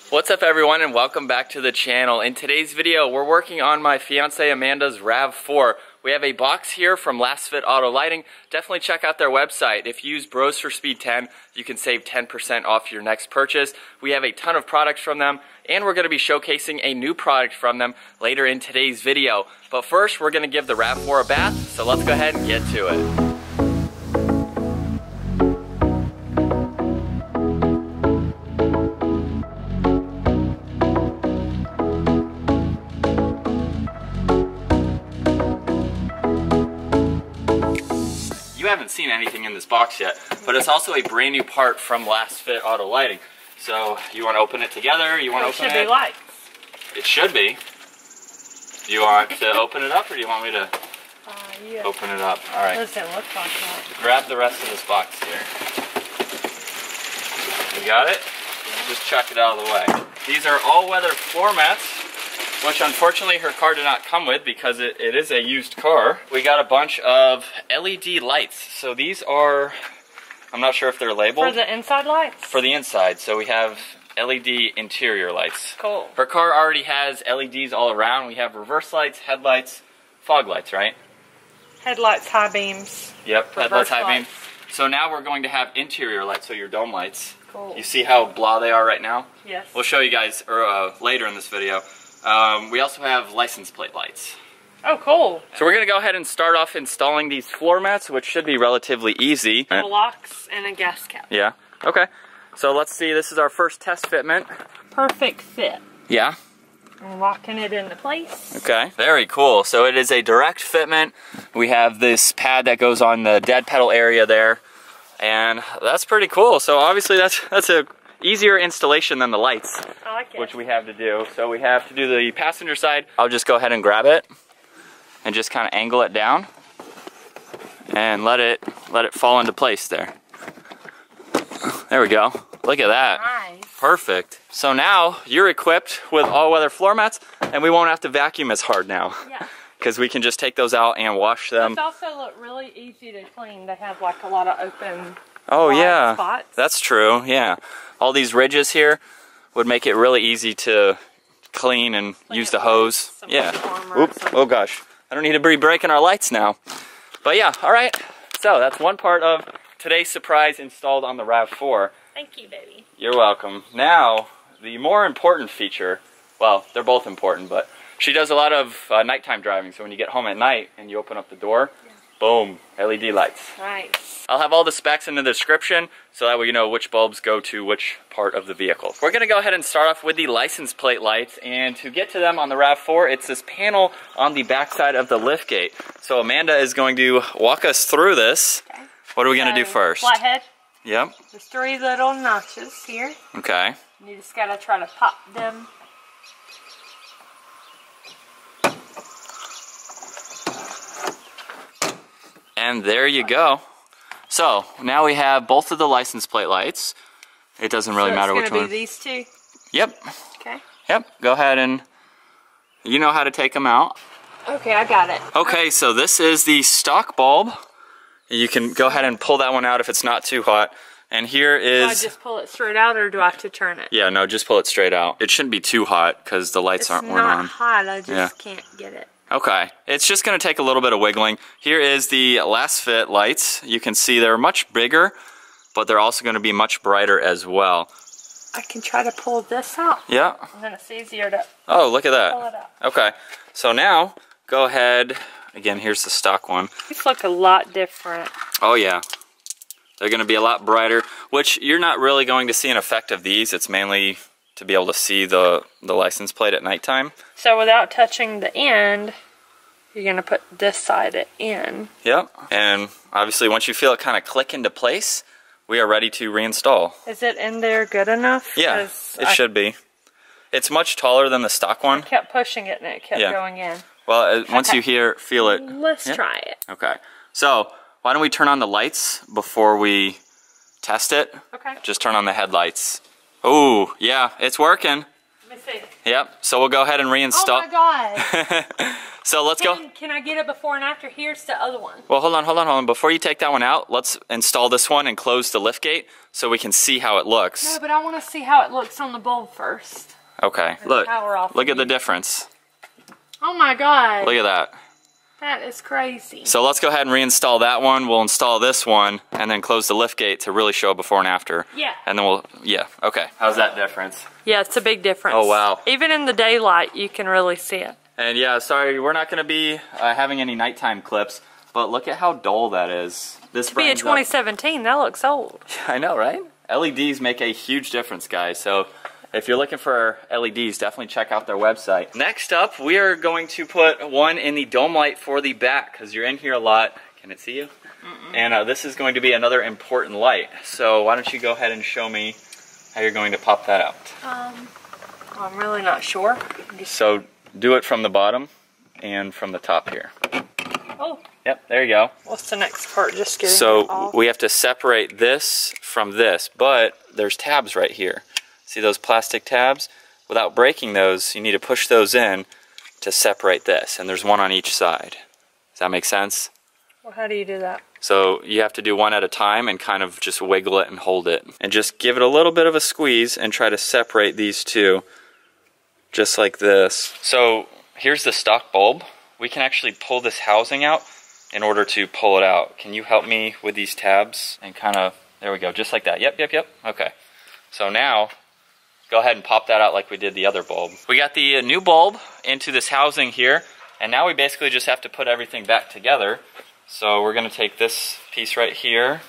What's up everyone and welcome back to the channel. In today's video we're working on my fiance Amanda's RAV4. We have a box here from Lasfit Auto Lighting. Definitely check out their website. If you use Bros for Speed 10 you can save 10% off your next purchase. We have a ton of products from them and we're going to be showcasing a new product from them later in today's video. But first we're going to give the RAV4 a bath, so let's go ahead and get to it. You haven't seen anything in this box yet, but it's also a brand new part from Lasfit Auto Lighting. So you want to open it together? You want to open it? It should be lights. It should be. Do you want to open it up or do you want me to Yeah. open it up? All right. What does it look like? Grab the rest of this box here. You got it? Just chuck it out of the way. These are all-weather floor mats, which unfortunately her car did not come with because it is a used car. We got a bunch of LED lights. So these are, I'm not sure if they're labeled. For the inside lights? For the inside. So we have LED interior lights. Cool. Her car already has LEDs all around. We have reverse lights, headlights, fog lights, right? Headlights, high beams. Yep, Reverse headlights, high lights. beam. So now we're going to have interior lights, so your dome lights. Cool. You see how blah they are right now? Yes. We'll show you guys later in this video. We also have license plate lights. Oh, cool. So we're going to go ahead and start off installing these floor mats, which should be relatively easy. Locks and a gas cap. Yeah, okay. So let's see, this is our first test fitment. Perfect fit. Yeah. I'm locking it into place. Okay, very cool. So it is a direct fitment. We have this pad that goes on the dead pedal area there. And that's pretty cool. So obviously that's a easier installation than the lights, I like it. which we have to do. So we have to do the passenger side. I'll just go ahead and grab it and just kind of angle it down and let it fall into place there. There we go. Look at that. Nice. Perfect. So now you're equipped with all-weather floor mats and we won't have to vacuum as hard now. Yeah. Because we can just take those out and wash them. These also look really easy to clean. They have like a lot of open spots. That's true, yeah. All these ridges here would make it really easy to clean and use the hose. Yeah. Oops. Oh gosh. I don't need to be breaking our lights now. But yeah, alright. So that's one part of today's surprise installed on the RAV4. Thank you, baby. You're welcome. Now, the more important feature, well, they're both important, but she does a lot of nighttime driving, so when you get home at night and you open up the door, boom, LED lights. Nice. I'll have all the specs in the description, so that way you know which bulbs go to which part of the vehicle. We're going to go ahead and start off with the license plate lights, and to get to them on the RAV4, it's this panel on the backside of the liftgate. So Amanda is going to walk us through this. Okay. What are we going to do first? Flathead. Yep. There's 3 little notches here. Okay. You just got to try to pop them. And there you go. So now we have both of the license plate lights. It doesn't really matter which one. It's going to be these 2? Yep. Okay. Yep. Go ahead and you know how to take them out. Okay, I got it. Okay, so this is the stock bulb. You can go ahead and pull that one out if it's not too hot. And here is... Do I just pull it straight out or do I have to turn it? Yeah, no, just pull it straight out. It shouldn't be too hot because the lights weren't on. It's not hot, I just can't get it. Okay, it's just going to take a little bit of wiggling. Here is the Lasfit lights. You can see they're much bigger, but they're also going to be much brighter as well. I can try to pull this out. Yeah. And then it's easier to Oh, look at that. pull it out. Okay, so now go ahead. Again, here's the stock one. These look a lot different. Oh yeah. They're going to be a lot brighter, which you're not really going to see an effect of these. It's mainly to be able to see the license plate at nighttime. So without touching the end, you're going to put this side in. Yep. And obviously once you feel it kind of click into place, we are ready to reinstall. Is it in there good enough? Yeah, it should be. It's much taller than the stock one. I kept pushing it and it kept going in. Well, once you feel it. Let's try it. Okay. So why don't we turn on the lights before we test it? Okay. Just turn on the headlights. Oh, yeah, it's working. Let me see. Yep, so we'll go ahead and reinstall. Oh my God. So let's go. Can I get it before and after? Here's the other one. Well, hold on. Before you take that one out, let's install this one and close the lift gate so we can see how it looks. No, but I want to see how it looks on the bulb first. Okay, look at the difference. Oh my God. Look at that. That is crazy. So let's go ahead and reinstall that one. We'll install this one and then close the lift gate to really show before and after. Yeah. And then okay. How's that difference? Yeah, it's a big difference. Oh, wow. Even in the daylight, you can really see it. And yeah, sorry, we're not going to be having any nighttime clips, but look at how dull that is. This To be a 2017, that looks old. I know, right? LEDs make a huge difference, guys. So if you're looking for LEDs, definitely check out their website. Next up, we are going to put one in the dome light for the back, because you're in here a lot. Can it see you? And this is going to be another important light. So why don't you go ahead and show me how you're going to pop that out. I'm really not sure. So do it from the bottom and from the top here. Oh. Yep, there you go. What's the next part? Just getting it off? We have to separate this from this, but there's tabs right here. See those plastic tabs? Without breaking those, you need to push those in to separate this, and there's one on each side. Does that make sense? Well, how do you do that? So you have to do one at a time and kind of just wiggle it and hold it. And just give it a little bit of a squeeze and try to separate these two, just like this. So here's the stock bulb. We can actually pull this housing out in order to pull it out. Can you help me with these tabs and kind of, there we go, just like that. Yep. Okay. So now, go ahead and pop that out like we did the other bulb. We got the new bulb into this housing here, and now we basically just have to put everything back together. So we're gonna take this piece right here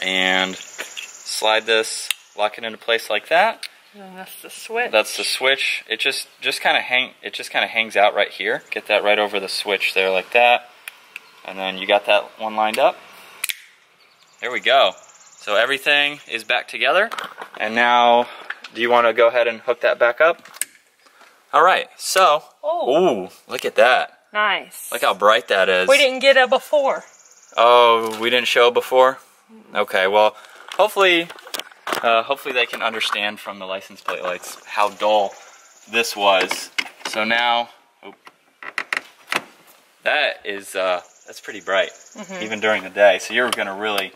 and slide this, lock it into place like that. And that's the switch. That's the switch. It just kind of hangs out right here. Get that right over the switch there like that. And then you got that one lined up. There we go. So everything is back together. And now, do you want to go ahead and hook that back up? All right, so, ooh, look at that. Nice. Look how bright that is. We didn't get it before. Oh, we didn't show before? Okay, well, hopefully they can understand from the license plate lights how dull this was. So now, that's pretty bright, even during the day. So you're gonna really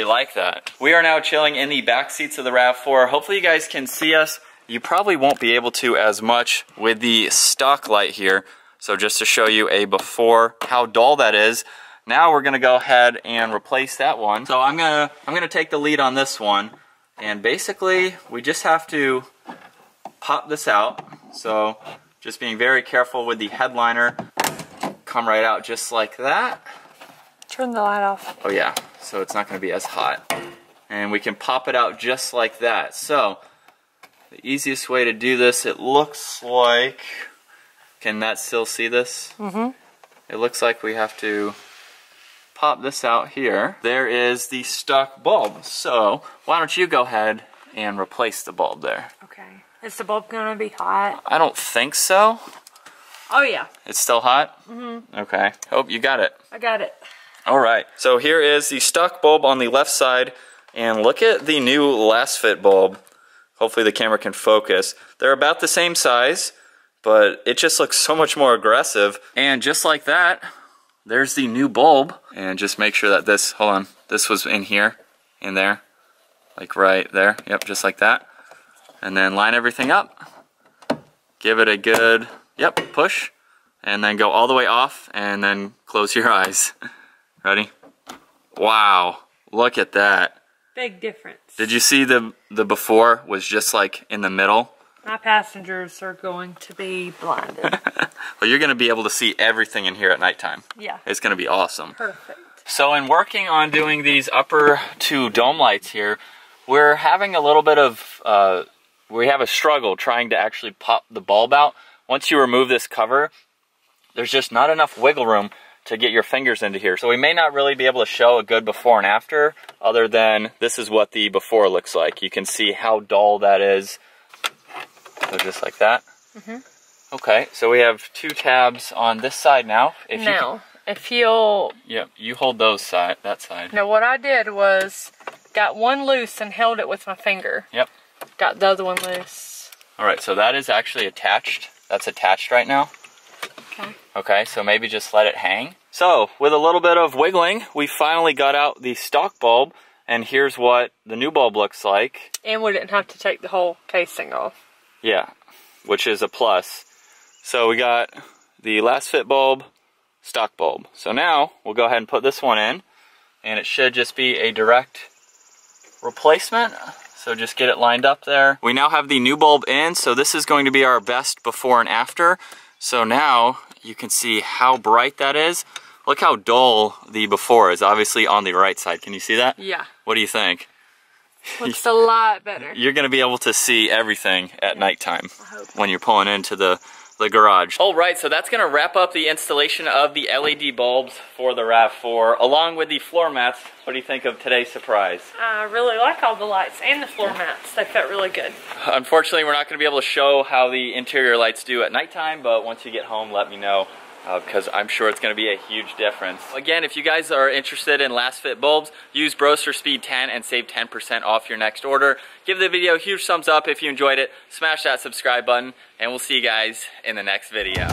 like that. We are now chilling in the back seats of the RAV4. Hopefully you guys can see us. You probably won't be able to as much with the stock light here. So just to show you a before, how dull that is. Now we're gonna go ahead and replace that one. So I'm gonna take the lead on this one. And basically, we just have to pop this out. So just being very careful with the headliner. Come right out just like that. Turn the light off. Oh yeah, so it's not gonna be as hot. And we can pop it out just like that. So the easiest way to do this, it looks like, can that still see this? It looks like we have to pop this out here. There is the stock bulb. So why don't you go ahead and replace the bulb there? Okay. Is the bulb gonna be hot? I don't think so. Oh yeah. It's still hot? Okay. Oh, you got it. I got it. All right. So here is the stock bulb on the left side, and look at the new lasfit bulb. Hopefully the camera can focus. They're about the same size, but it just looks so much more aggressive. And just like that, there's the new bulb. And just make sure that this, hold on, this was in here, in there, like right there. Yep, just like that. And then line everything up. Give it a good, push. And then go all the way off, and then close your eyes. Ready? Wow, look at that. Big difference. Did you see the before was just like in the middle? My passengers are going to be blinded. Well, you're going to be able to see everything in here at nighttime. Yeah. It's going to be awesome. Perfect. So in working on doing these upper two dome lights here, we're having a little bit of, we have a struggle trying to actually pop the bulb out. Once you remove this cover, there's just not enough wiggle room to get your fingers into here. So we may not really be able to show a good before and after, other than this is what the before looks like. You can see how dull that is. So just like that. Okay, so we have two tabs on this side now. If you'll... Yep, you hold that side. Now what I did was, got one loose and held it with my finger. Yep. Got the other one loose. Alright, so that is actually attached. That's attached right now. Okay. Okay, so maybe just let it hang. So, with a little bit of wiggling, we finally got out the stock bulb, and here's what the new bulb looks like. And we didn't have to take the whole casing off. Yeah, which is a plus. So we got the lasfit bulb, stock bulb. So now, we'll go ahead and put this one in, and it should just be a direct replacement. So just get it lined up there. We now have the new bulb in, so this is going to be our best before and after. So now you can see how bright that is. Look how dull the before is, obviously on the right side. Can you see that? Yeah. What do you think? Looks a lot better. You're gonna be able to see everything at nighttime when you're pulling into the garage. All right, so that's gonna wrap up the installation of the LED bulbs for the RAV4, along with the floor mats. What do you think of today's surprise? I really like all the lights and the floor mats. They fit really good. Unfortunately, we're not gonna be able to show how the interior lights do at nighttime, but once you get home, let me know. Because I'm sure it's going to be a huge difference. Again, if you guys are interested in lasfit bulbs, use Bros for Speed 10 and save 10% off your next order. Give the video a huge thumbs up if you enjoyed it. Smash that subscribe button, and we'll see you guys in the next video.